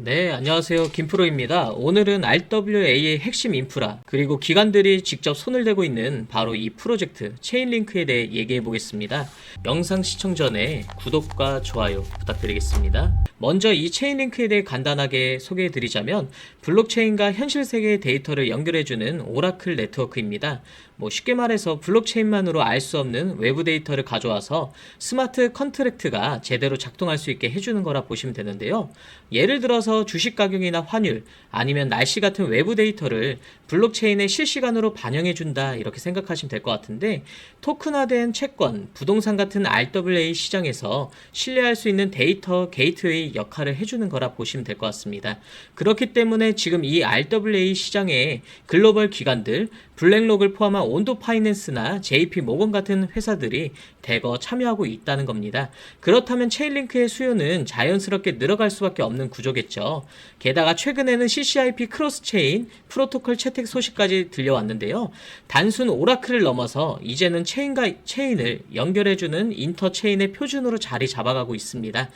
네, 안녕하세요. 김프로입니다. 오늘은 RWA의 핵심 인프라, 그리고 기관들이 직접 손을 대고 있는 바로 이 프로젝트, 체인링크에 대해 얘기해 보겠습니다. 영상 시청 전에 구독과 좋아요 부탁드리겠습니다. 먼저 이 체인링크에 대해 간단하게 소개해 드리자면, 블록체인과 현실 세계의 데이터를 연결해주는 오라클 네트워크입니다. 쉽게 말해서 블록체인만으로 알 수 없는 외부 데이터를 가져와서 스마트 컨트랙트가 제대로 작동할 수 있게 해주는 거라 보시면 되는데요. 예를 들어서 주식 가격이나 환율, 아니면 날씨 같은 외부 데이터를 블록체인에 실시간으로 반영해준다, 이렇게 생각하시면 될 것 같은데, 토큰화된 채권, 부동산 같은 RWA 시장에서 신뢰할 수 있는 데이터 게이트웨이 역할을 해주는 거라 보시면 될 것 같습니다. 그렇기 때문에 지금 이 RWA 시장에 글로벌 기관들, 블랙록을 포함한 온도 파이낸스나 JP 모건 같은 회사들이 대거 참여하고 있다는 겁니다. 그렇다면 체인링크의 수요는 자연스럽게 늘어갈 수밖에 없는 구조겠죠. 게다가 최근에는 CCIP 크로스체인 프로토콜 채택 소식까지 들려왔는데요. 단순 오라클을 넘어서 이제는 체인과 체인을 연결해주는 인터체인의 표준으로 자리 잡아가고 있습니다.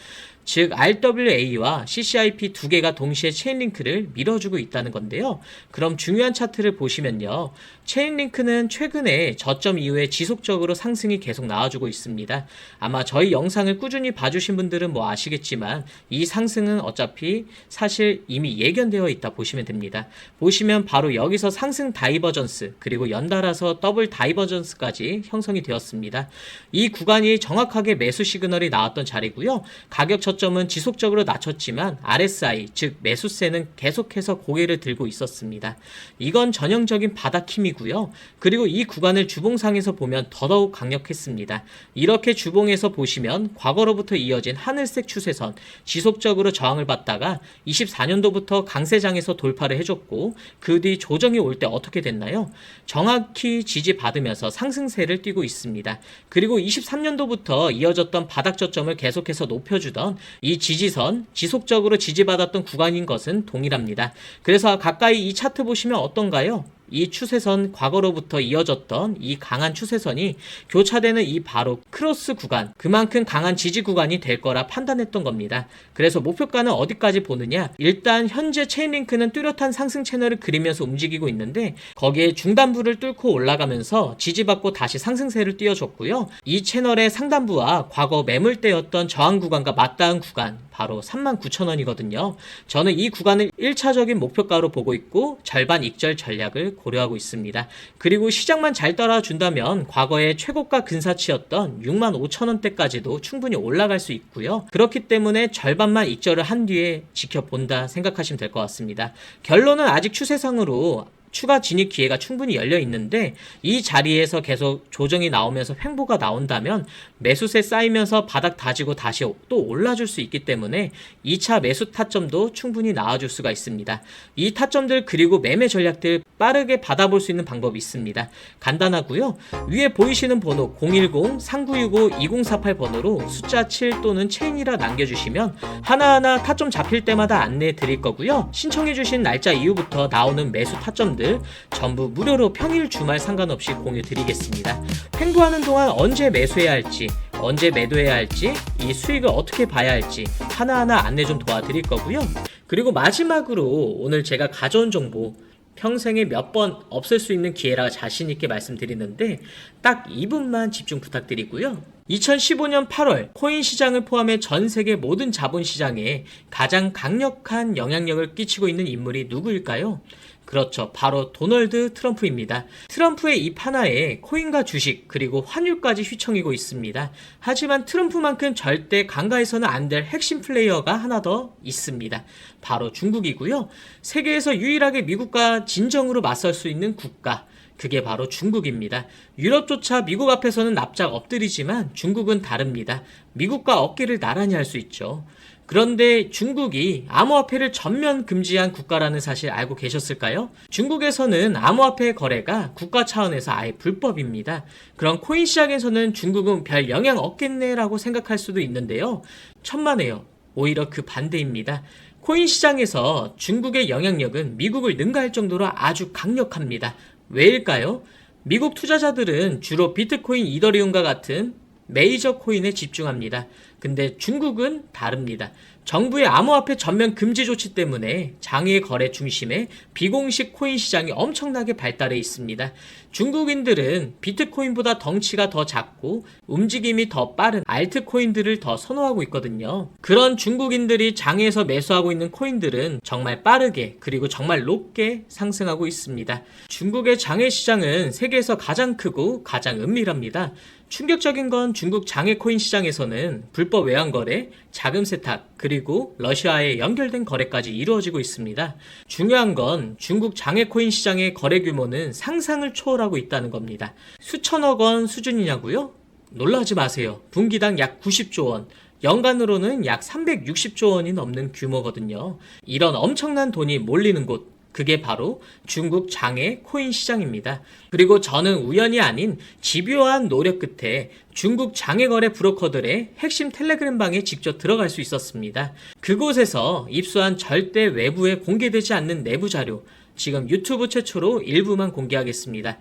즉 RWA와 CCIP 두 개가 동시에 체인링크를 밀어주고 있다는 건데요. 그럼 중요한 차트를 보시면요, 체인링크는 최근에 저점 이후에 지속적으로 상승이 계속 나와주고 있습니다. 아마 저희 영상을 꾸준히 봐주신 분들은 아시겠지만 이 상승은 어차피 사실 이미 예견되어 있다 보시면 됩니다. 보시면 바로 여기서 상승 다이버전스, 그리고 연달아서 더블 다이버전스까지 형성이 되었습니다. 이 구간이 정확하게 매수 시그널이 나왔던 자리고요. 가격 저점은 지속적으로 낮췄지만 RSI, 즉 매수세는 계속해서 고개를 들고 있었습니다. 이건 전형적인 바닥힘이고요. 그리고 이 구간을 주봉상에서 보면 더더욱 강력했습니다. 이렇게 주봉에서 보시면 과거로부터 이어진 하늘색 추세선, 지속적으로 저항을 받다가 24년도부터 강세장에서 돌파를 해줬고, 그 뒤 조정이 올 때 어떻게 됐나요? 정확히 지지받으면서 상승세를 띠고 있습니다. 그리고 23년도부터 이어졌던 바닥 저점을 계속해서 높여주던 이 지지선, 지속적으로 지지받았던 구간인 것은 동일합니다. 그래서 가까이 이 차트 보시면 어떤가요? 이 추세선, 과거로부터 이어졌던 이 강한 추세선이 교차되는 이 바로 크로스 구간, 그만큼 강한 지지 구간이 될 거라 판단했던 겁니다. 그래서 목표가는 어디까지 보느냐? 일단 현재 체인링크는 뚜렷한 상승 채널을 그리면서 움직이고 있는데, 거기에 중단부를 뚫고 올라가면서 지지받고 다시 상승세를 띄워줬고요. 이 채널의 상단부와 과거 매물대였던 저항 구간과 맞닿은 구간, 바로 39,000원이거든요. 저는 이 구간을 1차적인 목표가로 보고 있고 절반 익절 전략을 고려하고 있습니다. 그리고 시장만 잘 따라준다면 과거의 최고가 근사치였던 65,000원대까지도 충분히 올라갈 수 있고요. 그렇기 때문에 절반만 익절을 한 뒤에 지켜본다 생각하시면 될 것 같습니다. 결론은 아직 추세상으로 추가 진입 기회가 충분히 열려 있는데, 이 자리에서 계속 조정이 나오면서 횡보가 나온다면 매수세 쌓이면서 바닥 다지고 다시 또 올라줄 수 있기 때문에 2차 매수 타점도 충분히 나와줄 수가 있습니다. 이 타점들 그리고 매매 전략들 빠르게 받아볼 수 있는 방법이 있습니다. 간단하고요. 위에 보이시는 번호 010-3965-2048 번호로 숫자 7 또는 체인이라 남겨주시면 하나하나 타점 잡힐 때마다 안내해 드릴 거고요. 신청해주신 날짜 이후부터 나오는 매수 타점들 전부 무료로 평일 주말 상관없이 공유 드리겠습니다. 횡보하는 동안 언제 매수해야 할지, 언제 매도해야 할지, 이 수익을 어떻게 봐야 할지 하나하나 안내 좀 도와드릴 거고요. 그리고 마지막으로 오늘 제가 가져온 정보, 평생에 몇 번 없을 수 있는 기회라 자신있게 말씀드리는데 딱 2분만 집중 부탁드리고요. 2015년 8월 코인 시장을 포함해 전 세계 모든 자본 시장에 가장 강력한 영향력을 끼치고 있는 인물이 누구일까요? 그렇죠. 바로 도널드 트럼프입니다. 트럼프의 입 하나에 코인과 주식, 그리고 환율까지 휘청이고 있습니다. 하지만 트럼프만큼 절대 간과해서는 안 될 핵심 플레이어가 하나 더 있습니다. 바로 중국이고요. 세계에서 유일하게 미국과 진정으로 맞설 수 있는 국가, 그게 바로 중국입니다. 유럽조차 미국 앞에서는 납작 엎드리지만 중국은 다릅니다. 미국과 어깨를 나란히 할 수 있죠. 그런데 중국이 암호화폐를 전면 금지한 국가라는 사실 알고 계셨을까요? 중국에서는 암호화폐 거래가 국가 차원에서 아예 불법입니다. 그럼 코인 시장에서는 중국은 별 영향 없겠네라고 생각할 수도 있는데요. 천만에요. 오히려 그 반대입니다. 코인 시장에서 중국의 영향력은 미국을 능가할 정도로 아주 강력합니다. 왜일까요? 미국 투자자들은 주로 비트코인, 이더리움과 같은 메이저 코인에 집중합니다. 근데 중국은 다릅니다. 정부의 암호화폐 전면 금지 조치 때문에 장외 거래 중심의 비공식 코인 시장이 엄청나게 발달해 있습니다. 중국인들은 비트코인보다 덩치가 더 작고 움직임이 더 빠른 알트코인들을 더 선호하고 있거든요. 그런 중국인들이 장외에서 매수하고 있는 코인들은 정말 빠르게 그리고 정말 높게 상승하고 있습니다. 중국의 장외 시장은 세계에서 가장 크고 가장 은밀합니다. 충격적인 건 중국 장외 코인 시장에서는 불법 외환 거래, 자금 세탁, 그리고 러시아에 연결된 거래까지 이루어지고 있습니다. 중요한 건 중국 장외 코인 시장의 거래 규모는 상상을 초월하고 있다는 겁니다. 수천억 원 수준이냐고요? 놀라지 마세요. 분기당 약 90조 원. 연간으로는 약 360조 원이 넘는 규모거든요. 이런 엄청난 돈이 몰리는 곳, 그게 바로 중국 장외 코인 시장입니다. 그리고 저는 우연이 아닌 집요한 노력 끝에 중국 장외 거래 브로커들의 핵심 텔레그램 방에 직접 들어갈 수 있었습니다. 그곳에서 입수한 절대 외부에 공개되지 않는 내부 자료, 지금 유튜브 최초로 일부만 공개하겠습니다.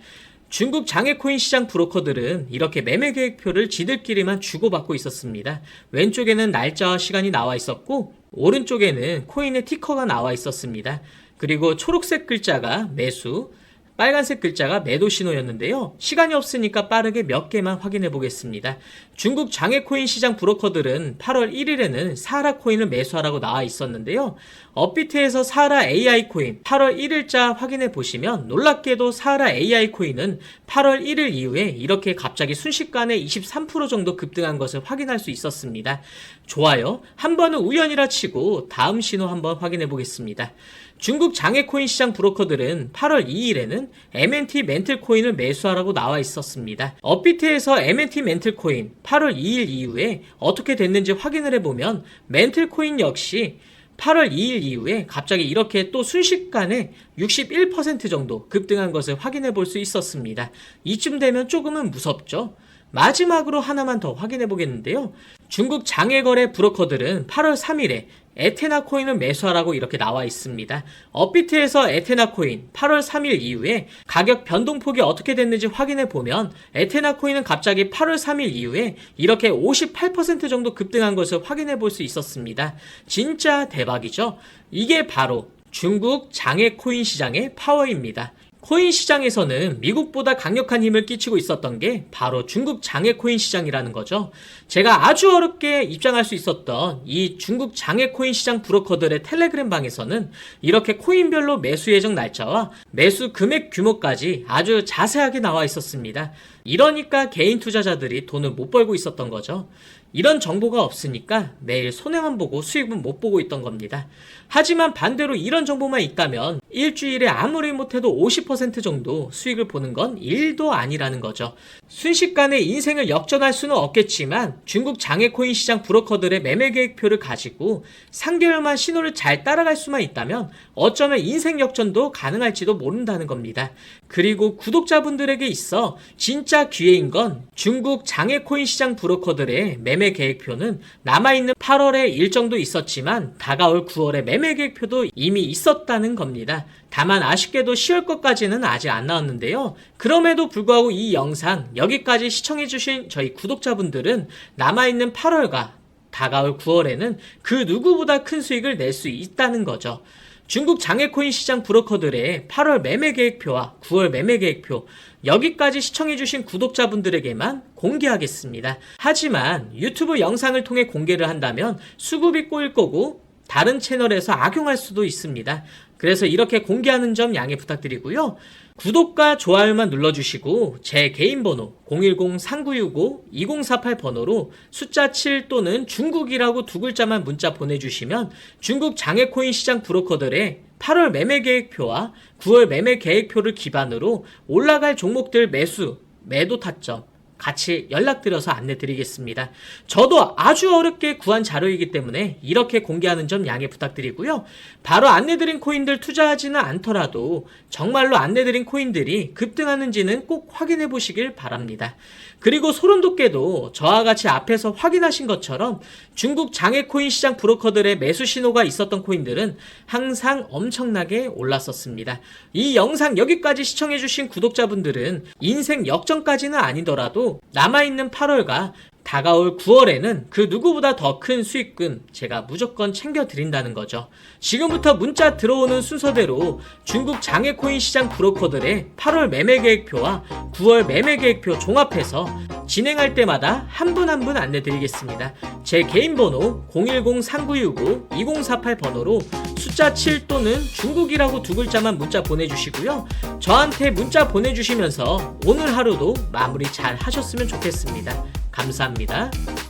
중국 장외 코인 시장 브로커들은 이렇게 매매 계획표를 지들끼리만 주고받고 있었습니다. 왼쪽에는 날짜와 시간이 나와 있었고 오른쪽에는 코인의 티커가 나와 있었습니다. 그리고 초록색 글자가 매수, 빨간색 글자가 매도 신호였는데요. 시간이 없으니까 빠르게 몇 개만 확인해 보겠습니다. 중국 장외 코인 시장 브로커들은 8월 1일에는 사하라 코인을 매수하라고 나와 있었는데요. 업비트에서 사하라 AI 코인 8월 1일자 확인해 보시면 놀랍게도 사하라 AI 코인은 8월 1일 이후에 이렇게 갑자기 순식간에 23% 정도 급등한 것을 확인할 수 있었습니다. 좋아요. 한 번은 우연이라 치고 다음 신호 한번 확인해 보겠습니다. 중국 장외 코인 시장 브로커들은 8월 2일에는 MNT 멘틀 코인을 매수하라고 나와 있었습니다. 업비트에서 MNT 멘틀 코인 8월 2일 이후에 어떻게 됐는지 확인을 해보면 멘틀 코인 역시 8월 2일 이후에 갑자기 이렇게 또 순식간에 61% 정도 급등한 것을 확인해 볼 수 있었습니다. 이쯤 되면 조금은 무섭죠? 마지막으로 하나만 더 확인해 보겠는데요. 중국 장외 거래 브로커들은 8월 3일에 에테나 코인을 매수하라고 이렇게 나와 있습니다. 업비트에서 에테나 코인 8월 3일 이후에 가격 변동폭이 어떻게 됐는지 확인해 보면 에테나 코인은 갑자기 8월 3일 이후에 이렇게 58% 정도 급등한 것을 확인해 볼 수 있었습니다. 진짜 대박이죠? 이게 바로 중국 장외 코인 시장의 파워입니다. 코인 시장에서는 미국보다 강력한 힘을 끼치고 있었던 게 바로 중국 장외 코인 시장이라는 거죠. 제가 아주 어렵게 입장할 수 있었던 이 중국 장외 코인 시장 브로커들의 텔레그램 방에서는 이렇게 코인별로 매수 예정 날짜와 매수 금액 규모까지 아주 자세하게 나와 있었습니다. 이러니까 개인 투자자들이 돈을 못 벌고 있었던 거죠. 이런 정보가 없으니까 매일 손해만 보고 수익은 못 보고 있던 겁니다. 하지만 반대로 이런 정보만 있다면 일주일에 아무리 못해도 50% 정도 수익을 보는 건 일도 아니라는 거죠. 순식간에 인생을 역전할 수는 없겠지만 중국 장외 코인 시장 브로커들의 매매 계획표를 가지고 3개월만 신호를 잘 따라갈 수만 있다면 어쩌면 인생 역전도 가능할지도 모른다는 겁니다. 그리고 구독자분들에게 있어 진짜 기회인 건 중국 장외 코인 시장 브로커들의 매매 계획표는 남아있는 8월에 일정도 있었지만 다가올 9월에 매매 계획표도 이미 있었다는 겁니다. 다만 아쉽게도 10월 것까지는 아직 안 나왔는데요. 그럼에도 불구하고 이 영상 여기까지 시청해주신 저희 구독자분들은 남아있는 8월과 다가올 9월에는 그 누구보다 큰 수익을 낼 수 있다는 거죠. 중국 장외 코인 시장 브로커들의 8월 매매 계획표와 9월 매매 계획표 여기까지 시청해주신 구독자분들에게만 공개하겠습니다. 하지만 유튜브 영상을 통해 공개를 한다면 수급이 꼬일 거고 다른 채널에서 악용할 수도 있습니다. 그래서 이렇게 공개하는 점 양해 부탁드리고요. 구독과 좋아요만 눌러주시고 제 개인 번호 010-3965-2048 번호로 숫자 7 또는 중국이라고 두 글자만 문자 보내주시면 중국 장외 코인 시장 브로커들의 8월 매매 계획표와 9월 매매 계획표를 기반으로 올라갈 종목들 매수, 매도 타점 같이 연락드려서 안내드리겠습니다. 저도 아주 어렵게 구한 자료이기 때문에 이렇게 공개하는 점 양해 부탁드리고요. 바로 안내드린 코인들 투자하지는 않더라도 정말로 안내드린 코인들이 급등하는지는 꼭 확인해 보시길 바랍니다. 그리고 소름돋게도 저와 같이 앞에서 확인하신 것처럼 중국 장외 코인 시장 브로커들의 매수 신호가 있었던 코인들은 항상 엄청나게 올랐었습니다. 이 영상 여기까지 시청해주신 구독자분들은 인생 역전까지는 아니더라도 남아있는 8월과 다가올 9월에는 그 누구보다 더 큰 수익금 제가 무조건 챙겨드린다는 거죠. 지금부터 문자 들어오는 순서대로 중국 장외코인 시장 브로커들의 8월 매매 계획표와 9월 매매 계획표 종합해서 진행할 때마다 한 분 한 분 안내드리겠습니다. 제 개인 번호 010-3965-2048 번호로 숫자 7 또는 중국이라고 두 글자만 문자 보내주시고요. 저한테 문자 보내주시면서 오늘 하루도 마무리 잘 하셨으면 좋겠습니다. 감사합니다.